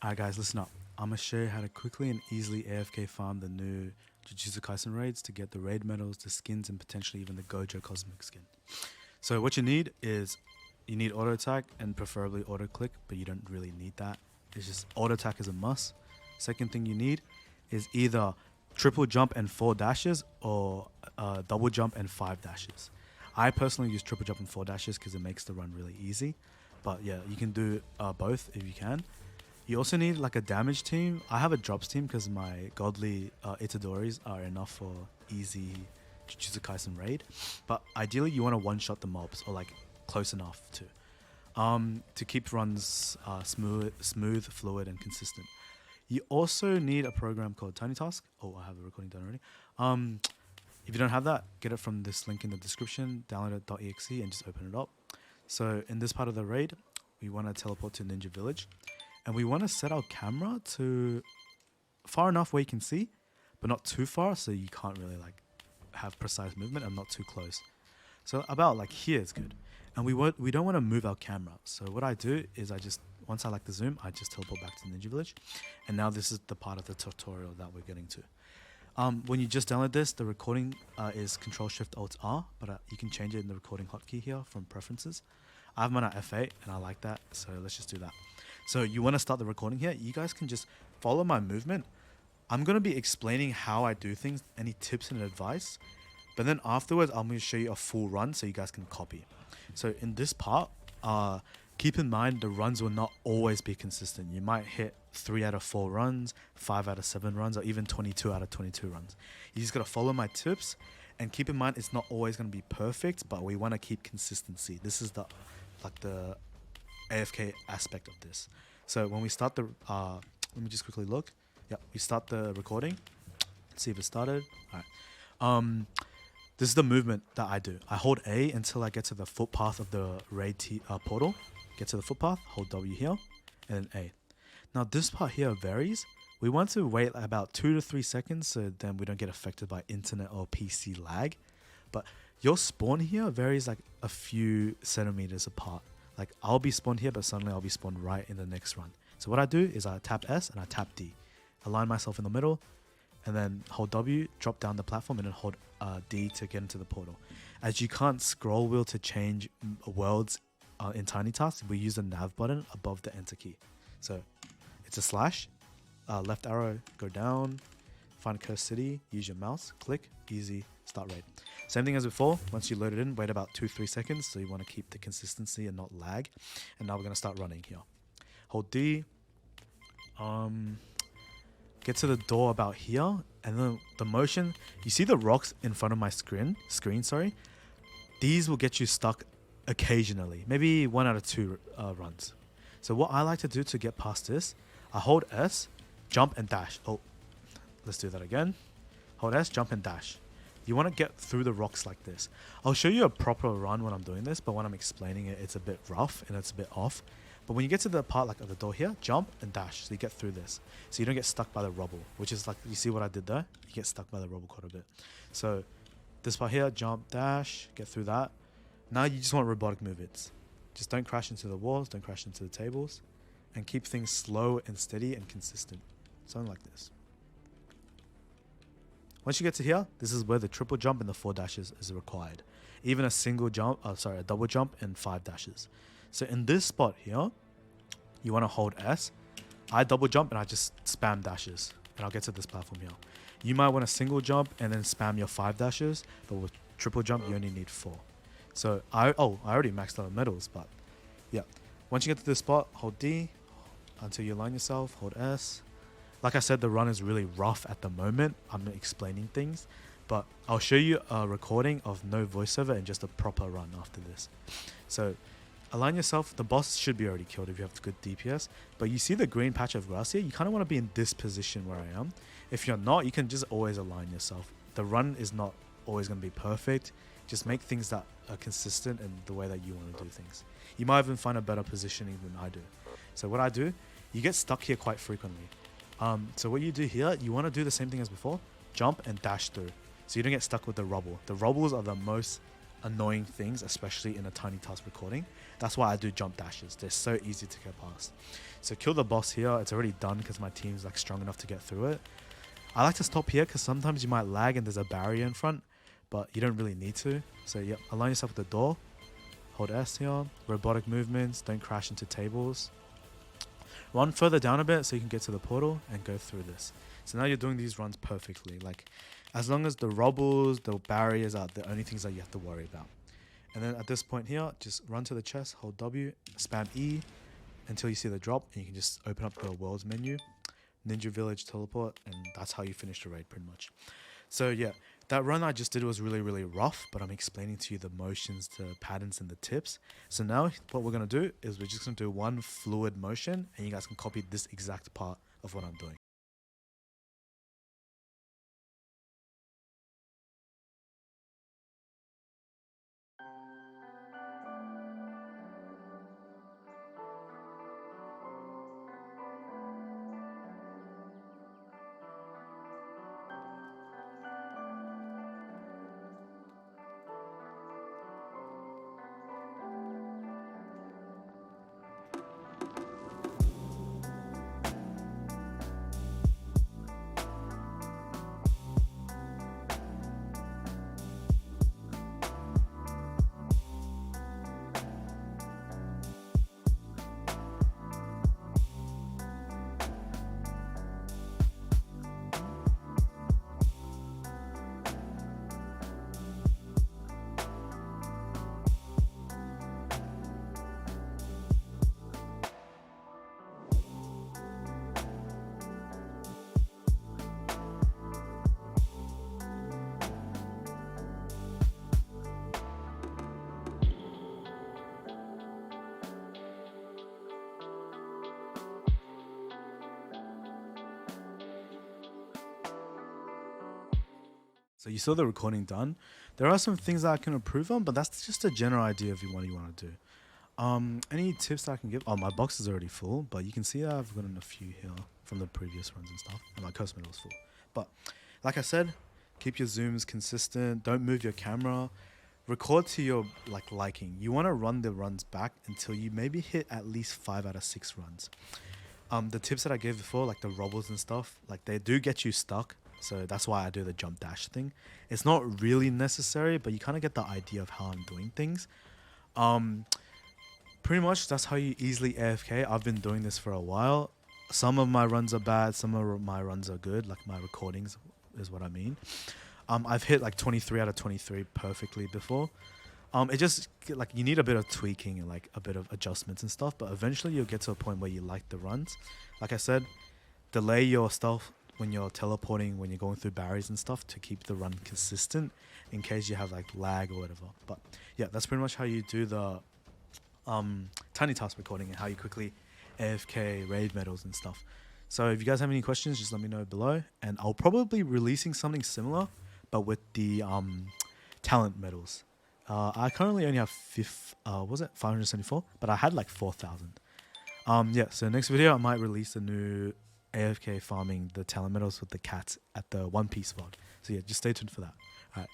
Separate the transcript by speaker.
Speaker 1: Alright guys, listen up. I'm going to show you how to quickly and easily AFK farm the new Jujutsu Kaisen raids to get the raid medals, the skins, and potentially even the Gojo cosmic skin. So what you need is, you need auto attack and preferably auto click, but you don't really need that. It's just auto attack is a must. Second thing you need is either triple jump and 4 dashes or double jump and 5 dashes. I personally use triple jump and 4 dashes because it makes the run really easy. But yeah, you can do both if you can. You also need like a damage team. I have a drops team because my godly Itadoris are enough for easy Jujutsu Kaisen raid. But ideally you want to one-shot the mobs or like close enough to keep runs smooth, fluid, and consistent. You also need a program called tinytask. Oh, I have a recording done already. If you don't have that, get it from this link in the description, download it.exe and just open it up. So in this part of the raid, we want to teleport to Ninja Village. And we want to set our camera to far enough where you can see, but not too far so you can't really like have precise movement and not too close. So about like here is good. And we don't want to move our camera. So what I do is once I like the zoom, I just teleport back to Ninja Village. And now this is the part of the tutorial that we're getting to. When you just download this, the recording is Control-Shift-Alt-R, but you can change it in the recording hotkey here from preferences. I have mine at F8 and I like that, so let's just do that. So you want to start the recording here. You guys can just follow my movement. I'm going to be explaining how I do things, any tips and advice. But then afterwards, I'm going to show you a full run so you guys can copy. So in this part, keep in mind the runs will not always be consistent. You might hit 3 out of 4 runs, 5 out of 7 runs, or even 22 out of 22 runs. You just got to follow my tips. And keep in mind, it's not always going to be perfect, but we want to keep consistency. This is the AFK aspect of this. So when we start the, let me just quickly look. Yeah, we start the recording. Let's see if it started. All right. This is the movement that I do. I hold A until I get to the footpath of the raid portal. Get to the footpath, hold W here, and then A. Now this part here varies. We want to wait about 2 to 3 seconds so then we don't get affected by internet or PC lag. But your spawn here varies like a few centimeters apart. Like I'll be spawned here, but suddenly I'll be spawned right in the next run. So what I do is I tap S and I tap D. Align myself in the middle and then hold W, drop down the platform and then hold D to get into the portal. As you can't scroll wheel to change worlds in tinytask, we use the nav button above the enter key. So it's a slash, left arrow, go down, find cursed city, use your mouse, click, easy, start raid. Same thing as before, once you load it in, wait about 2-3 seconds, so you want to keep the consistency and not lag. And now we're going to start running here. Hold D, get to the door about here, and then the motion, you see the rocks in front of my screen, these will get you stuck occasionally, maybe 1 out of 2 runs. So what I like to do to get past this, I hold S, jump and dash. Oh, let's do that again. Hold S, jump and dash. You want to get through the rocks like this. I'll show you a proper run when I'm doing this, but when I'm explaining it, it's a bit rough and it's a bit off. But when you get to the part like of the door here, jump and dash. So you get through this. So you don't get stuck by the rubble, which is like, you see what I did there? You get stuck by the rubble quite a bit. So this part here, jump, dash, get through that. Now you just want robotic movements. Just don't crash into the walls, don't crash into the tables, and keep things slow and steady and consistent. Something like this. Once you get to here, this is where the triple jump and the 4 dashes is required. Even a single jump, a double jump and 5 dashes. So in this spot here, you want to hold S. I double jump and I just spam dashes, and I'll get to this platform here. You might want a single jump and then spam your 5 dashes, but with triple jump, you only need 4. So I already maxed out medals, but yeah. Once you get to this spot, hold D until you align yourself, hold S. Like I said, the run is really rough at the moment. I'm not explaining things, but I'll show you a recording of no voiceover and just a proper run after this. So align yourself. The boss should be already killed if you have good DPS, but you see the green patch of grass here? You kind of want to be in this position where I am. If you're not, you can just always align yourself. The run is not always going to be perfect. Just make things that are consistent in the way that you want to do things. You might even find a better positioning than I do. So what I do, you get stuck here quite frequently. So what you do here, you want to do the same thing as before, jump and dash through. So you don't get stuck with the rubble. The rubbles are the most annoying things, especially in a tiny task recording. That's why I do jump dashes. They're so easy to get past. So kill the boss here. It's already done because my team's like strong enough to get through it. I like to stop here because sometimes you might lag and there's a barrier in front, but you don't really need to. So yeah, align yourself with the door. Hold S here. Robotic movements. Don't crash into tables. Run further down a bit so you can get to the portal and go through this. So now you're doing these runs perfectly. Like, as long as the rubbles, the barriers are the only things that you have to worry about. And then at this point here, just run to the chest, hold W, spam E until you see the drop, and you can just open up the worlds menu, Ninja Village teleport, and that's how you finish the raid pretty much. So yeah, that run I just did was really, really rough, but I'm explaining to you the motions, the patterns, and the tips. So now what we're going to do is we're just going to do one fluid motion, and you guys can copy this exact part of what I'm doing. So you saw the recording done. There are some things that I can improve on, but that's just a general idea of what you want to do. Any tips that I can give? Oh, my box is already full, but you can see that I've gotten a few here from the previous runs and stuff, and my custom medal's full. But like I said, keep your zooms consistent. Don't move your camera. Record to your liking. You want to run the runs back until you maybe hit at least 5 out of 6 runs. The tips that I gave before, like the robbles and stuff, like they do get you stuck. So that's why I do the jump dash thing. It's not really necessary, but you kind of get the idea of how I'm doing things. Pretty much that's how you easily AFK. I've been doing this for a while. Some of my runs are bad, some of my runs are good, like my recordings is what I mean. I've hit like 23 out of 23 perfectly before. It just like you need a bit of tweaking and like a bit of adjustments and stuff, but eventually you'll get to a point where you like the runs. Like I said, delay your stuff when you're teleporting, when you're going through barriers and stuff to keep the run consistent in case you have like lag or whatever. But yeah, that's pretty much how you do the tiny task recording and how you quickly AFK raid medals and stuff. So if you guys have any questions, just let me know below, and I'll probably be releasing something similar but with the talent medals. I currently only have 574, but I had like 4,000. Yeah, so next video I might release a new AFK farming the talent medals with the cats at the One Piece VOD. So yeah, just stay tuned for that. Alright.